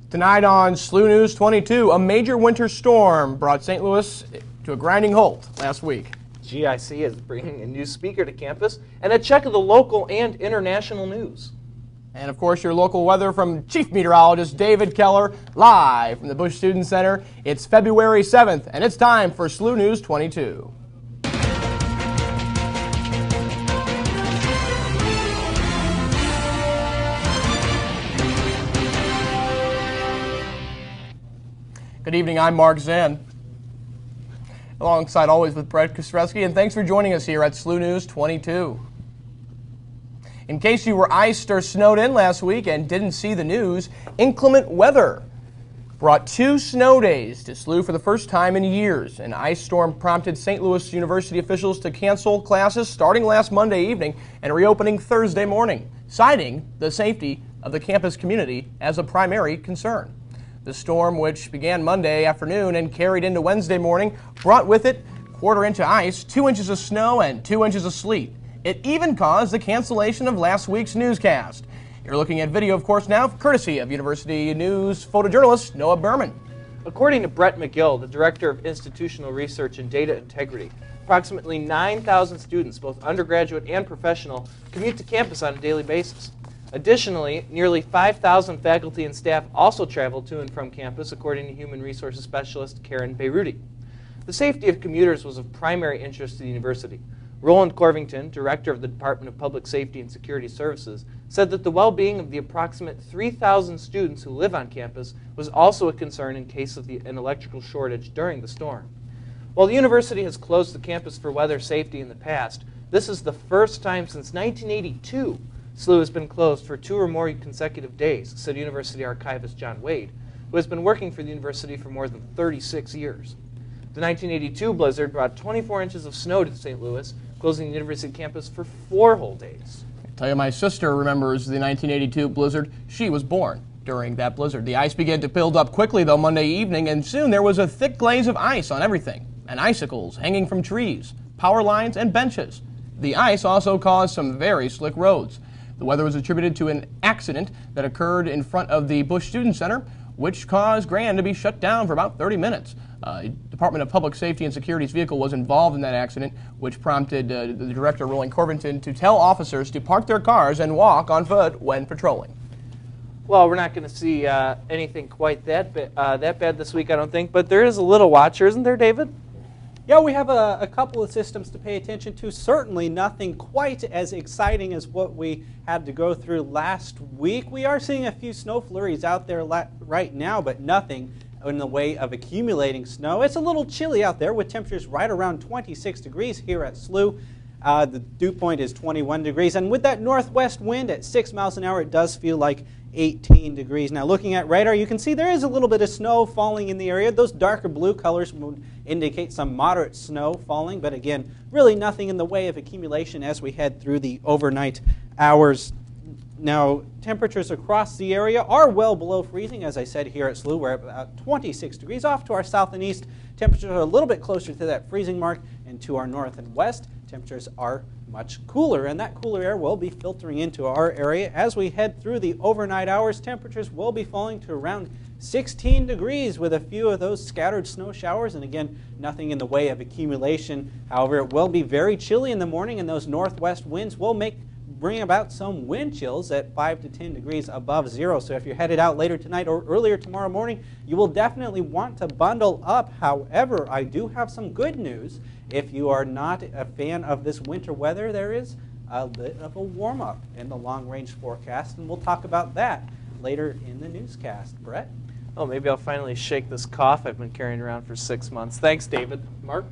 Tonight on SLU News 22, a major winter storm brought St. Louis to a grinding halt last week. GIC is bringing a new speaker to campus and a check of the local and international news. And of course, your local weather from Chief Meteorologist David Keller, live from the Bush Student Center. It's February 7th, and it's time for SLU News 22. Good evening, I'm Mark Zinn, alongside always with Brett Kostrzewski, and thanks for joining us here at SLU News 22. In case you were iced or snowed in last week and didn't see the news, inclement weather brought 2 snow days to SLU for the first time in years. An ice storm prompted St. Louis University officials to cancel classes starting last Monday evening and reopening Thursday morning, citing the safety of the campus community as a primary concern. The storm, which began Monday afternoon and carried into Wednesday morning, brought with it quarter-inch ice, 2 inches of snow, and 2 inches of sleet. It even caused the cancellation of last week's newscast. You're looking at video, of course, now, courtesy of University News photojournalist Noah Berman. According to Brett McGill, the Director of Institutional Research and Data Integrity, approximately 9,000 students, both undergraduate and professional, commute to campus on a daily basis. Additionally, nearly 5,000 faculty and staff also travel to and from campus, according to Human Resources Specialist Karen Beyruti. The safety of commuters was of primary interest to the university. Roland Corvington, Director of the Department of Public Safety and Security Services, said that the well-being of the approximate 3,000 students who live on campus was also a concern in case of an electrical shortage during the storm. While the university has closed the campus for weather safety in the past, this is the first time since 1982 SLU has been closed for 2 or more consecutive days, said University Archivist John Wade, who has been working for the university for more than 36 years. The 1982 blizzard brought 24 inches of snow to St. Louis, closing the university campus for 4 whole days. I tell you, my sister remembers the 1982 blizzard. She was born during that blizzard. The ice began to build up quickly, though, Monday evening, and soon there was a thick glaze of ice on everything, and icicles hanging from trees, power lines, and benches. The ice also caused some very slick roads. The weather was attributed to an accident that occurred in front of the Bush Student Center, which caused Grand to be shut down for about 30 minutes. Department of Public Safety and Security's vehicle was involved in that accident, which prompted the director, Roland Corvington, to tell officers to park their cars and walk on foot when patrolling. Well, we're not going to see anything quite that bad this week, I don't think, but there is a little watcher, isn't there, David? Yeah, we have a couple of systems to pay attention to. Certainly nothing quite as exciting as what we had to go through last week. We are seeing a few snow flurries out there right now, but nothing in the way of accumulating snow. It's a little chilly out there with temperatures right around 26 degrees here at SLU. The dew point is 21 degrees, and with that northwest wind at 6 miles an hour, it does feel like 18 degrees. Now, looking at radar, you can see there is a little bit of snow falling in the area. Those darker blue colors would indicate some moderate snow falling, but again, really nothing in the way of accumulation as we head through the overnight hours. Now, temperatures across the area are well below freezing. As I said, here at SLU, we're at about 26 degrees. Off to our south and east, temperatures are a little bit closer to that freezing mark, and to our north and west, temperatures are much cooler, and that cooler air will be filtering into our area. As we head through the overnight hours, temperatures will be falling to around 16 degrees with a few of those scattered snow showers, and again, nothing in the way of accumulation. However, it will be very chilly in the morning, and those northwest winds will bring about some wind chills at 5 to 10 degrees above zero. So if you're headed out later tonight or earlier tomorrow morning, you will definitely want to bundle up. However, I do have some good news. If you are not a fan of this winter weather, there is a bit of a warm-up in the long-range forecast, and we'll talk about that later in the newscast. Brett? Oh, maybe I'll finally shake this cough I've been carrying around for 6 months. Thanks, David. Mark?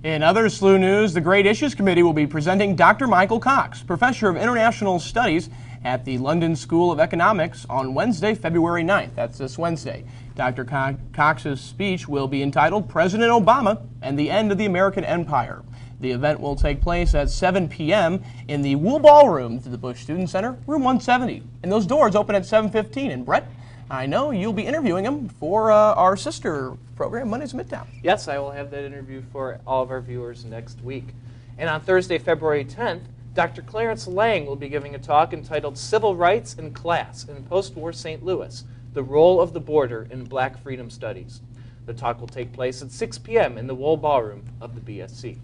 In other SLU news, the Great Issues Committee will be presenting Dr. Michael Cox, Professor of International Studies at the London School of Economics on Wednesday, February 9th. That's this Wednesday. Dr. Cox's speech will be entitled President Obama and the End of the American Empire. The event will take place at 7 p.m. in the Wool Ballroom to the Bush Student Center, room 170. And those doors open at 7:15. And Brett, I know you'll be interviewing him for our sister program, Mondays Midtown. Yes, I will have that interview for all of our viewers next week. And on Thursday, February 10th, Dr. Clarence Lang will be giving a talk entitled Civil Rights and Class in Post-War St. Louis. The Role of the Border in Black Freedom Studies. The talk will take place at 6 p.m. in the Wohl Ballroom of the BSC.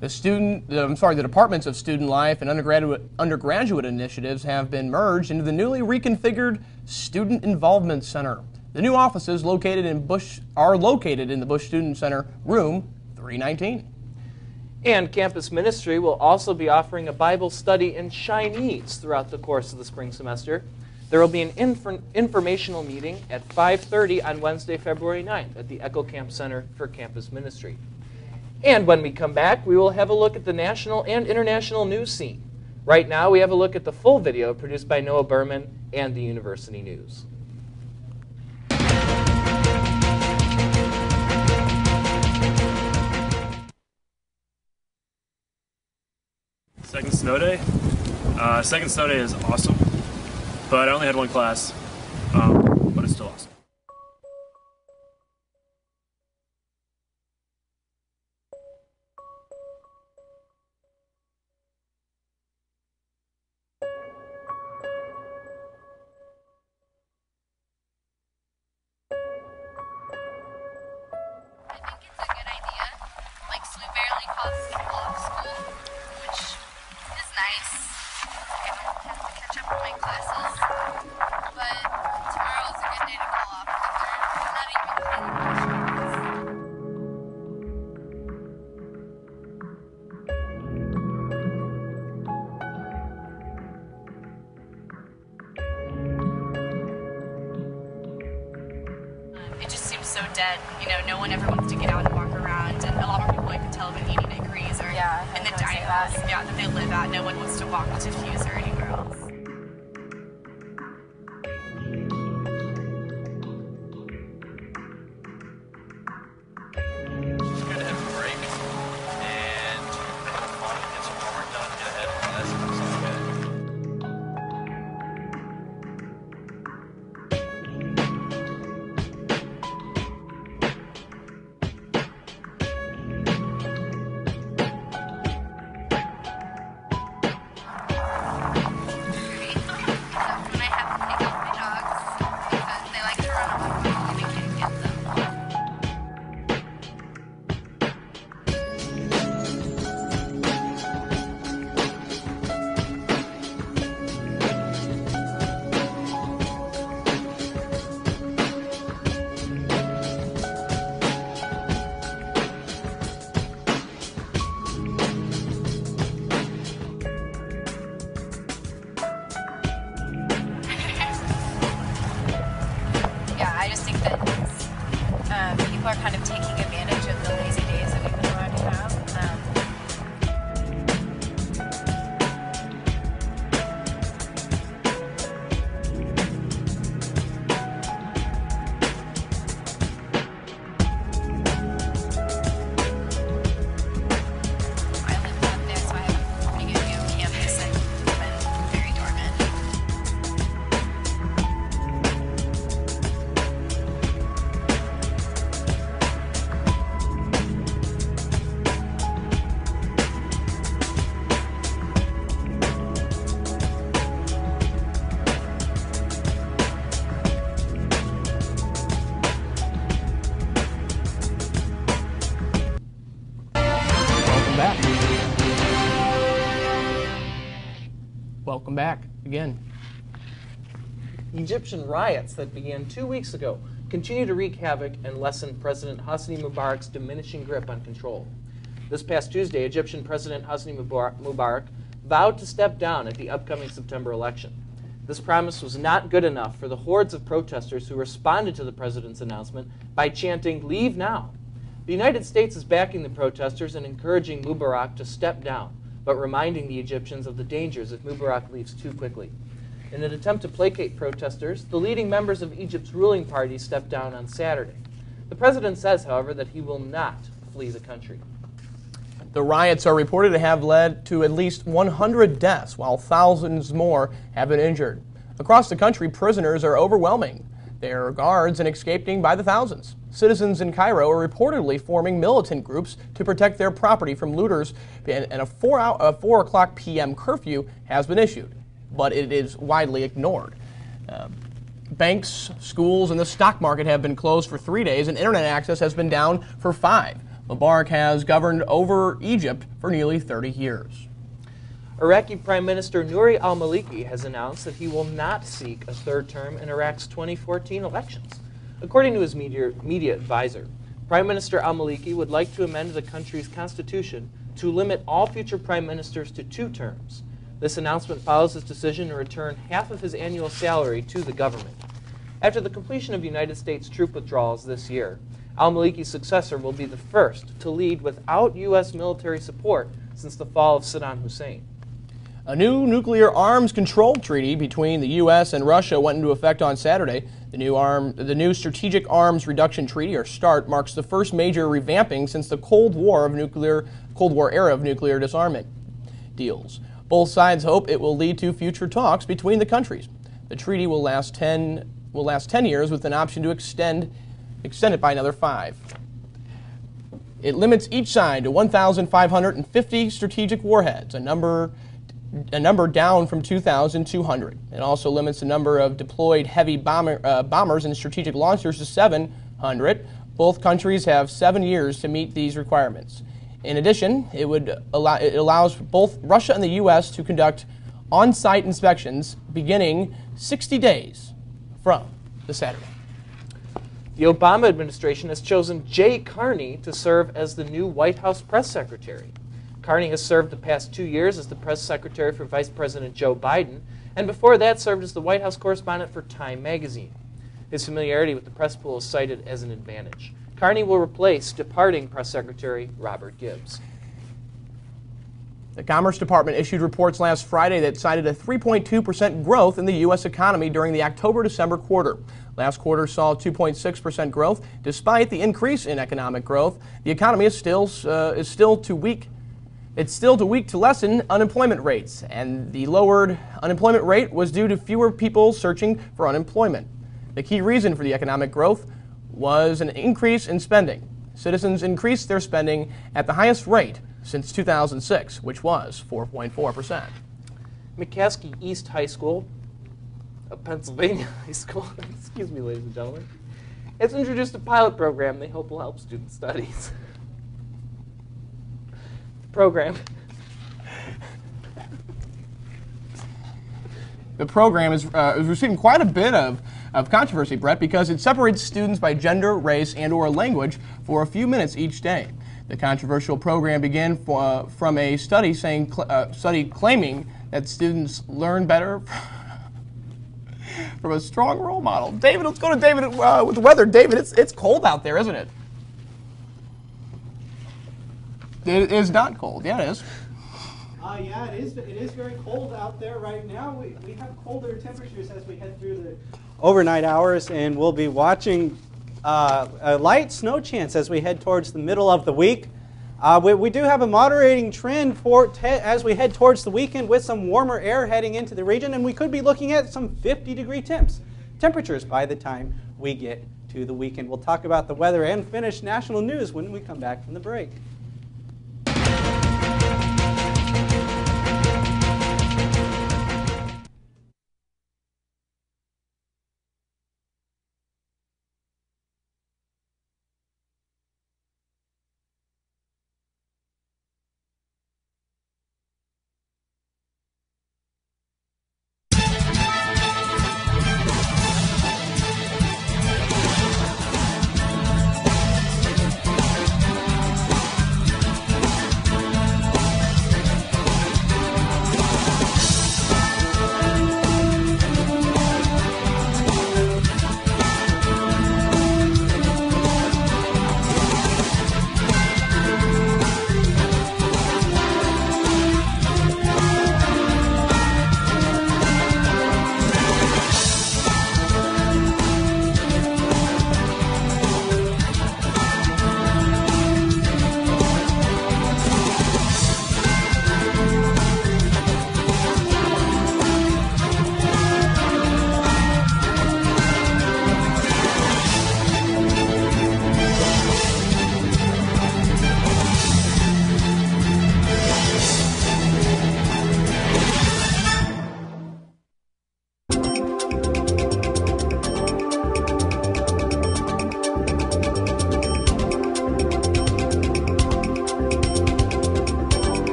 The Departments of Student Life and Undergraduate Initiatives have been merged into the newly reconfigured Student Involvement Center. The new offices are located in the Bush Student Center, room 319. And campus ministry will also be offering a Bible study in Chinese throughout the course of the spring semester. There will be an informational meeting at 5:30 on Wednesday, February 9th at the Echo Camp Center for Campus Ministry. And when we come back, we will have a look at the national and international news scene. Right now, we have a look at the full video produced by Noah Berman and the University News. Second snow day. Second snow day is awesome, but I only had one class, but it's still awesome. I think it's a good idea. Like, SLU barely calls people off school, which is nice. I don't have to catch up on my classes. But tomorrow is a good day to call off because they're not even paying It just seems so dead. You know, no one ever wants to get out and walk around, and a lot more people I can tell have been 80 degrees or in the dining halls that they live at. No one wants to walk to Fuse or anywhere else. It's good to have a break and have fun, get some homework done, get ahead of class, and stuff like that. Except when I have to take out my dogs because they like to run amok and I can't get them. Yeah, I just think that people are kind of taking advantage of the lazy days that we've been allowed to have. I live up there, so I have a pretty good view of campus, and it's been very dormant. Welcome back. Welcome back again. Egyptian riots that began 2 weeks ago continue to wreak havoc and lessen President Hosni Mubarak's diminishing grip on control. This past Tuesday, Egyptian President Hosni Mubarak vowed to step down at the upcoming September election. This promise was not good enough for the hordes of protesters who responded to the president's announcement by chanting, "Leave now." The United States is backing the protesters and encouraging Mubarak to step down, but reminding the Egyptians of the dangers if Mubarak leaves too quickly. In an attempt to placate protesters, the leading members of Egypt's ruling party stepped down on Saturday. The president says, however, that he will not flee the country. The riots are reported to have led to at least 100 deaths, while thousands more have been injured. Across the country, prisoners are overwhelming their guards and escaping by the thousands. Citizens in Cairo are reportedly forming militant groups to protect their property from looters, and a 4 o'clock p.m. curfew has been issued, but it is widely ignored. Banks, schools, and the stock market have been closed for 3 days, and internet access has been down for 5. Mubarak has governed over Egypt for nearly 30 years. Iraqi Prime Minister Nouri al-Maliki has announced that he will not seek a third term in Iraq's 2014 elections. According to his media advisor, Prime Minister al-Maliki would like to amend the country's constitution to limit all future prime ministers to 2 terms. This announcement follows his decision to return half of his annual salary to the government. After the completion of United States troop withdrawals this year, al-Maliki's successor will be the first to lead without U.S. military support since the fall of Saddam Hussein. A new nuclear arms control treaty between the U.S. and Russia went into effect on Saturday. The new Strategic Arms Reduction Treaty, or START, marks the first major revamping since the Cold War era of nuclear disarmament deals. Both sides hope it will lead to future talks between the countries. The treaty will last 10 years with an option to extend it by another 5. It limits each side to 1,550 strategic warheads, a number down from 2,200. It also limits the number of deployed heavy bombers and strategic launchers to 700. Both countries have 7 years to meet these requirements. In addition, it allows both Russia and the U.S. to conduct on-site inspections beginning 60 days from the Saturday. The Obama administration has chosen Jay Carney to serve as the new White House press secretary. Carney has served the past 2 years as the press secretary for Vice President Joe Biden, and before that served as the White House correspondent for Time magazine. His familiarity with the press pool is cited as an advantage. Carney will replace departing press secretary Robert Gibbs. The Commerce Department issued reports last Friday that cited a 3.2% growth in the U.S. economy during the October-December quarter. Last quarter saw 2.6% growth. Despite the increase in economic growth, the economy is still too weak. It's still too weak to lessen unemployment rates, and the lowered unemployment rate was due to fewer people searching for unemployment. The key reason for the economic growth was an increase in spending. Citizens increased their spending at the highest rate since 2006, which was 4.4%. McCaskey East High School, a Pennsylvania high school, excuse me, ladies and gentlemen, has introduced a pilot program they hope will help student studies. The program is receiving quite a bit of controversy, Brett, because it separates students by gender, race, and/or language for a few minutes each day. The controversial program began from a study claiming that students learn better from a strong role model. David, let's go to David with the weather. David, it's cold out there, isn't it? It is not cold. Yeah, it is. Yeah, it is very cold out there right now. We have colder temperatures as we head through the overnight hours, and we'll be watching a light snow chance as we head towards the middle of the week. We do have a moderating trend as we head towards the weekend with some warmer air heading into the region, and we could be looking at some 50-degree temperatures by the time we get to the weekend. We'll talk about the weather and finish national news when we come back from the break.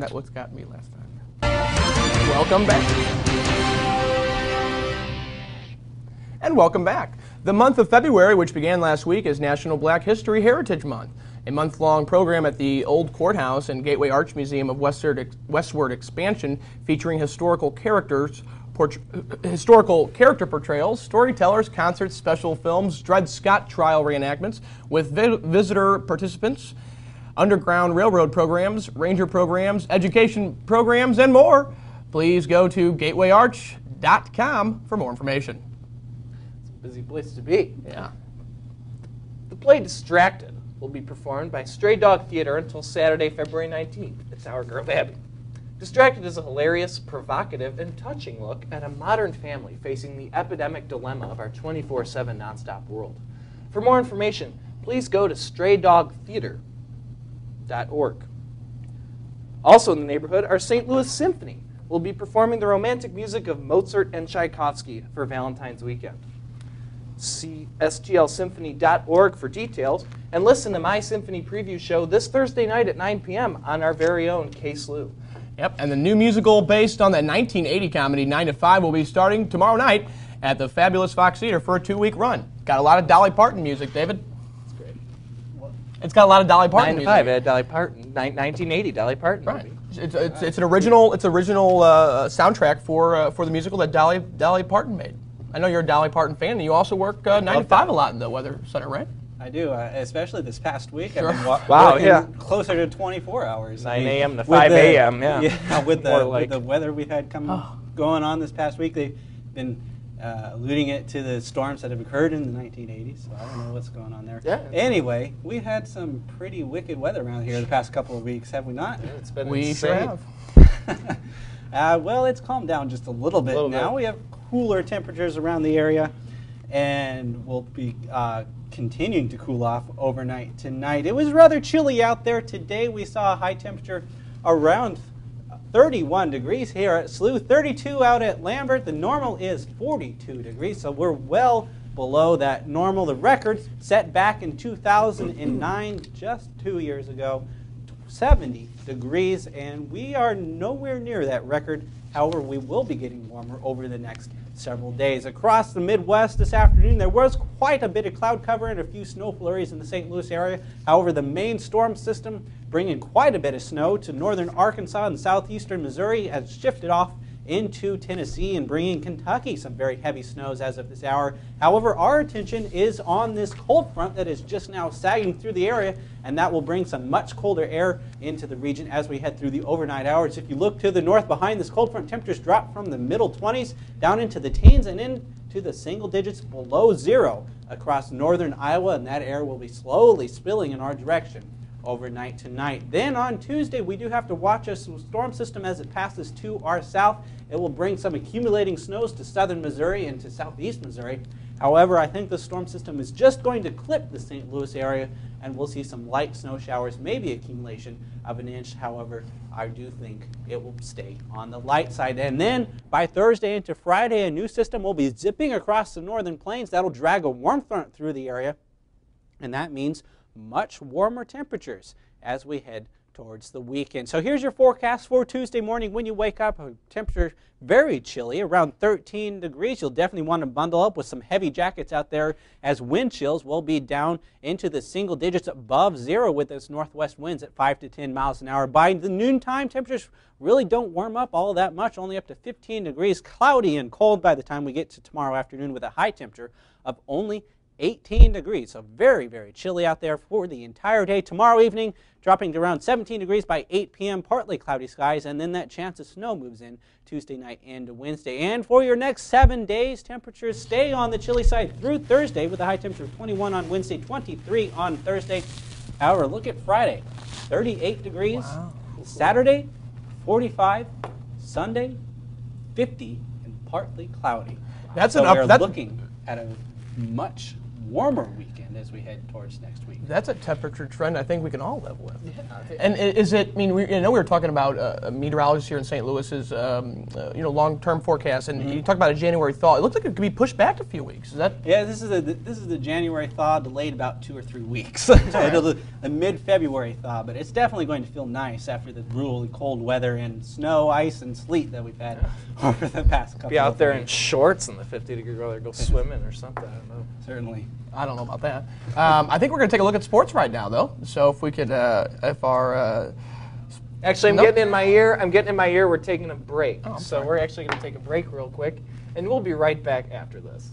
that what's got me last time? Welcome back. And welcome back. The month of February, which began last week, is National Black History Heritage Month, a month-long program at the Old Courthouse and Gateway Arch Museum of Westward Expansion featuring historical character portrayals, storytellers, concerts, special films, Dred Scott trial reenactments with visitor participants, Underground Railroad programs, ranger programs, education programs, and more. Please go to gatewayarch.com for more information. Busy place to be. Yeah. The play Distracted will be performed by Stray Dog Theater until Saturday, February 19th at Tower Grove Abbey. Distracted is a hilarious, provocative, and touching look at a modern family facing the epidemic dilemma of our 24/7 nonstop world. For more information, please go to straydogtheater.org. Also in the neighborhood, our St. Louis Symphony will be performing the romantic music of Mozart and Tchaikovsky for Valentine's weekend. See stlsymphony.org for details, and listen to my Symphony Preview show this Thursday night at 9 p.m. on our very own SLU. Yep, and the new musical based on the 1980 comedy 9 to 5 will be starting tomorrow night at the fabulous Fox Theater for a 2-week run. Got a lot of Dolly Parton music, David. That's great. It's got a lot of Dolly Parton 9 to music. 5, it had Dolly Parton, 1980 Dolly Parton Right. movie. It's an original soundtrack for the musical that Dolly Parton made. I know you're a Dolly Parton fan, and you also work 9 to 5 a lot in the Weather Center, right? I do, especially this past week. Sure. I've been Wow, working yeah. closer to 24 hours. 9 a.m. to with 5 the- a.m., yeah. Yeah, with More the, like. with the weather we've had going on this past week, they've been alluding it to the storms that have occurred in the 1980s, so I don't know what's going on there. Yeah. Anyway, we've had some pretty wicked weather around here the past couple of weeks, have we not? Yeah, it's been We sure insane. have. Well, it's calmed down just a little bit now. We have cooler temperatures around the area, and we'll be continuing to cool off overnight tonight. It was rather chilly out there today. We saw a high temperature around 31 degrees here at SLU, 32 out at Lambert. The normal is 42 degrees, so we're well below that normal. The record set back in 2009, just 2 years ago, 70 degrees, and we are nowhere near that record. However, we will be getting warmer over the next several days. Across the Midwest this afternoon, there was quite a bit of cloud cover and a few snow flurries in the St. Louis area. However, the main storm system bringing quite a bit of snow to northern Arkansas and southeastern Missouri has shifted off into Tennessee and bringing Kentucky some very heavy snows as of this hour. However, our attention is on this cold front that is just now sagging through the area, and that will bring some much colder air into the region as we head through the overnight hours. If you look to the north behind this cold front, temperatures drop from the middle 20s down into the teens and into the single digits below zero across northern Iowa, and that air will be slowly spilling in our direction overnight tonight. Then on Tuesday, we do have to watch a storm system as it passes to our south. It will bring some accumulating snows to southern Missouri and to southeast Missouri. However, I think the storm system is just going to clip the St. Louis area, and we'll see some light snow showers, maybe accumulation of an inch. However, I do think it will stay on the light side. And then by Thursday into Friday, a new system will be zipping across the northern plains. That'll drag a warm front through the area, and that means much warmer temperatures as we head towards the weekend. So here's your forecast for Tuesday morning. When you wake up, a temperature very chilly, around 13 degrees. You'll definitely want to bundle up with some heavy jackets out there, as wind chills will be down into the single digits above zero with those northwest winds at 5 to 10 miles an hour. By the noontime, temperatures really don't warm up all that much, only up to 15 degrees. Cloudy and cold by the time we get to tomorrow afternoon with a high temperature of only 18 degrees, so very, very chilly out there for the entire day. Tomorrow evening, dropping to around 17 degrees by 8 p.m., partly cloudy skies, and then that chance of snow moves in Tuesday night into Wednesday. And for your next 7 days, temperatures stay on the chilly side through Thursday with a high temperature of 21 on Wednesday, 23 on Thursday. However, look at Friday, 38 degrees. Wow. Saturday, 45. Sunday, 50 and partly cloudy. That's so an up. we're That's looking at a much warmer weekend trend as we head towards next week. That's a temperature trend I think we can all live with. Yeah. And is it? I mean, I know we were talking about a meteorologist here in St. Louis's, long-term forecast, and you talked about a January thaw. It looks like it could be pushed back a few weeks. Is that? Yeah, this is the January thaw, delayed about 2 or 3 weeks. It'll a mid-February thaw, but it's definitely going to feel nice after the brutally cold weather and snow, ice, and sleet that we've had over the past couple. Be out of there weeks. in shorts in the 50-degree weather, go swimming or something. I don't know. Certainly. I don't know about that. I think we're going to take a look at sports right now, though. So if we could, if our actually, I'm getting in my ear. We're taking a break, Oh, so we're actually going to take a break real quick, and we'll be right back after this.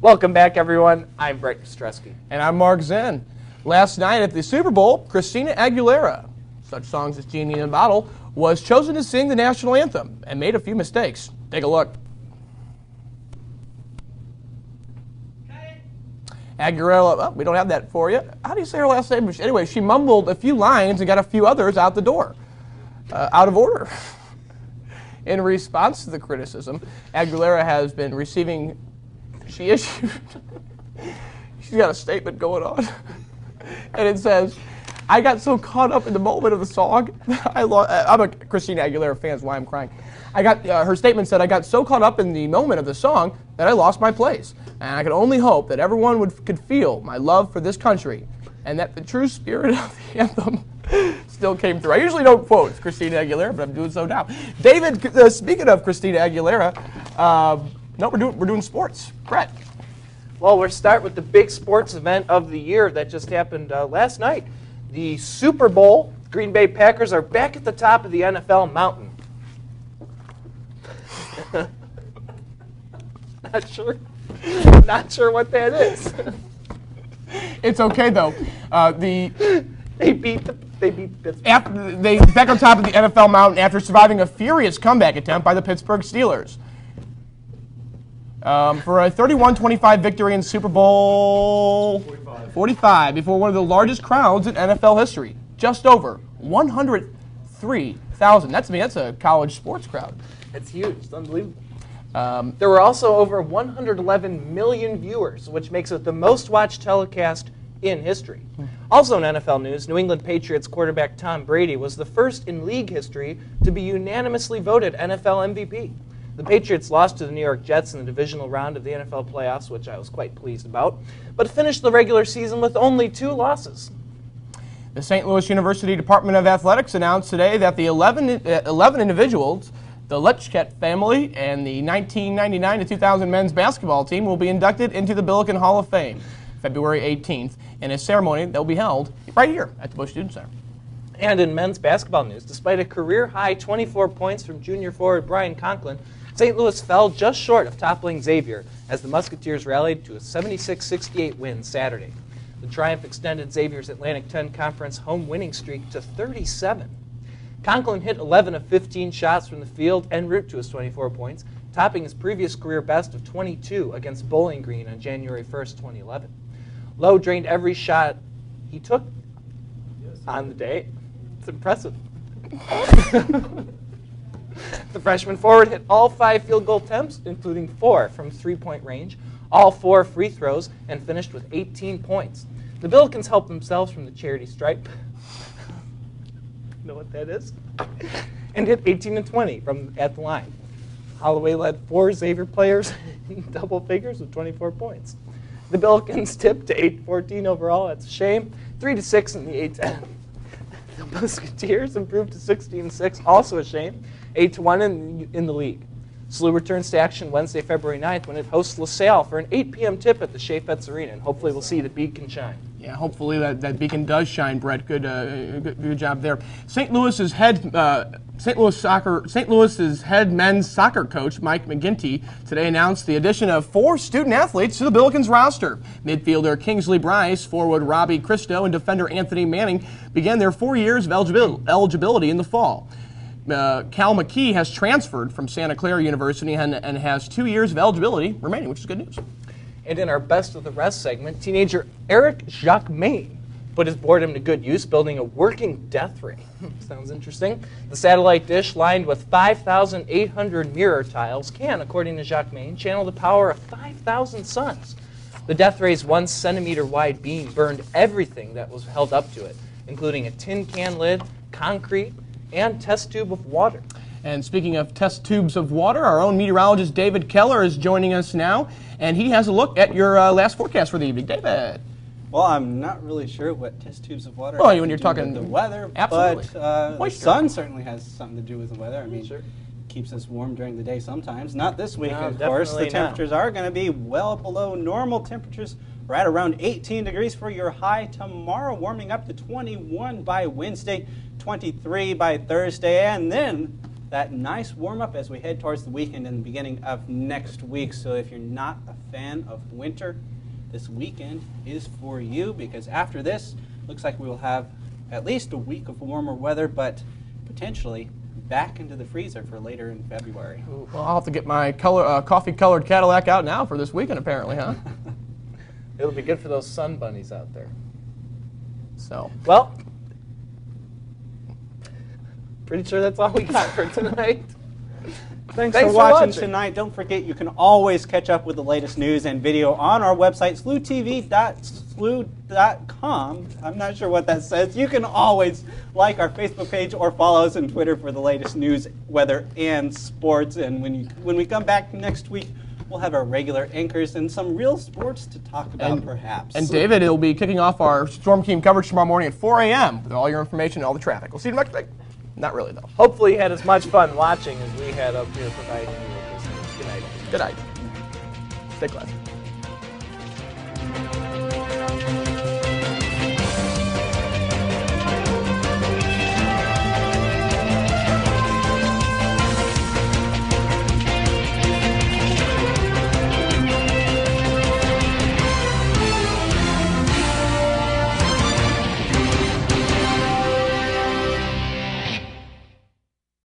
Welcome back, everyone. I'm Brett Kostrzewski. And I'm Mark Zinn. Last night at the Super Bowl, Christina Aguilera, such songs as Genie in a Bottle, was chosen to sing the national anthem and made a few mistakes. Take a look. Aguilera, oh, we don't have that for you. How do you say her last name? Anyway, she mumbled a few lines and got a few others out the door, out of order. In response to the criticism, Aguilera has been receiving, she's got a statement going on, and it says, I got so caught up in the moment of the song, I'm a Christina Aguilera fan, that's why I'm crying. Her statement said, I got so caught up in the moment of the song that I lost my place. And I could only hope that everyone could feel my love for this country and that the true spirit of the anthem still came through. I usually don't quote Christina Aguilera, but I'm doing so now. David, speaking of Christina Aguilera, no, we're doing sports. Brett. Well, we'll start with the big sports event of the year that just happened last night. The Super Bowl. Green Bay Packers are back at the top of the NFL mountain. Not sure what that is. It's okay though. They beat Pittsburgh. They back on top of the NFL mountain after surviving a furious comeback attempt by the Pittsburgh Steelers. For a 31-25 victory in Super Bowl 45 before one of the largest crowds in NFL history. Just over 103,000. That's a college sports crowd. It's huge. It's unbelievable. There were also over 111 million viewers, which makes it the most watched telecast in history. Also in NFL news, New England Patriots quarterback Tom Brady was the first in league history to be unanimously voted NFL MVP. The Patriots lost to the New York Jets in the divisional round of the NFL playoffs, which I was quite pleased about, but finished the regular season with only 2 losses. The St. Louis University Department of Athletics announced today that the 11 individuals, the Lechket family, and the 1999 to 2000 men's basketball team will be inducted into the Billiken Hall of Fame February 18th in a ceremony that will be held right here at the Busch Student Center. And in men's basketball news, despite a career-high 24 points from junior forward Brian Conklin, St. Louis fell just short of toppling Xavier as the Musketeers rallied to a 76-68 win Saturday. The triumph extended Xavier's Atlantic 10 Conference home winning streak to 37. Conklin hit 11 of 15 shots from the field en route to his 24 points, topping his previous career best of 22 against Bowling Green on January 1st, 2011. Lowe drained every shot he took on the day. It's impressive. The freshman forward hit all 5 field goal attempts, including 4 from three-point range, all 4 free throws, and finished with 18 points. The Billikens helped themselves from the charity stripe. Know what that is? And hit 18 and 20 at the line. Holloway led 4 Xavier players in double figures with 24 points. The Billikens tipped to 8-14 overall. That's a shame. 3-6 in the A-10. The Musketeers improved to 16-6, also a shame. 8-1 in the league. SLU returns to action Wednesday, February 9th when it hosts LaSalle for an 8 p.m. tip at the Chaifetz Arena, and hopefully we'll see the Beacon shine. Yeah, hopefully that Beacon does shine, Brett. Good job there. St. Louis's head men's soccer coach Mike McGinty today announced the addition of 4 student athletes to the Billikens roster. Midfielder Kingsley Bryce, forward Robbie Christo, and defender Anthony Manning began their 4 years of eligibility in the fall. Cal McKee has transferred from Santa Clara University and has 2 years of eligibility remaining, which is good news. And in our Best of the Rest segment, teenager Eric Jacquemain put his boredom to good use building a working death ray. Sounds interesting. The satellite dish lined with 5,800 mirror tiles can, according to Jacquemain, channel the power of 5,000 suns. The death ray's 1 centimeter wide beam burned everything that was held up to it, including a tin can lid, concrete, and test tube of water. And speaking of test tubes of water, our own meteorologist David Keller is joining us now, and he has a look at your last forecast for the evening. David. Well, I'm not really sure what test tubes of water when you're talking the weather, absolutely. But the sun certainly has something to do with the weather. I mean, keeps us warm during the day sometimes. Not this week, of course. The temperatures are going to be well below normal temperatures. We're at around 18 degrees for your high tomorrow, warming up to 21 by Wednesday, 23 by Thursday, and then that nice warm-up as we head towards the weekend and the beginning of next week. So if you're not a fan of winter, this weekend is for you, because after this, looks like we will have at least a week of warmer weather, but potentially back into the freezer for later in February. Well, I'll have to get my coffee-colored Cadillac out now for this weekend, apparently, huh? It'll be good for those sun bunnies out there. So, well, pretty sure that's all we got for tonight. Thanks for watching tonight. Don't forget, you can always catch up with the latest news and video on our website, SLU-TV.SLU.com. I'm not sure what that says. You can always like our Facebook page or follow us on Twitter for the latest news, weather, and sports. And when we come back next week, we'll have our regular anchors and some real sports to talk about, perhaps. And David, it'll be kicking off our Storm Team coverage tomorrow morning at 4 a.m. with all your information and all the traffic. We'll see you next week. Not really, though. Hopefully you had as much fun watching as we had up here providing you with this. Good night. Good night. Stay classy.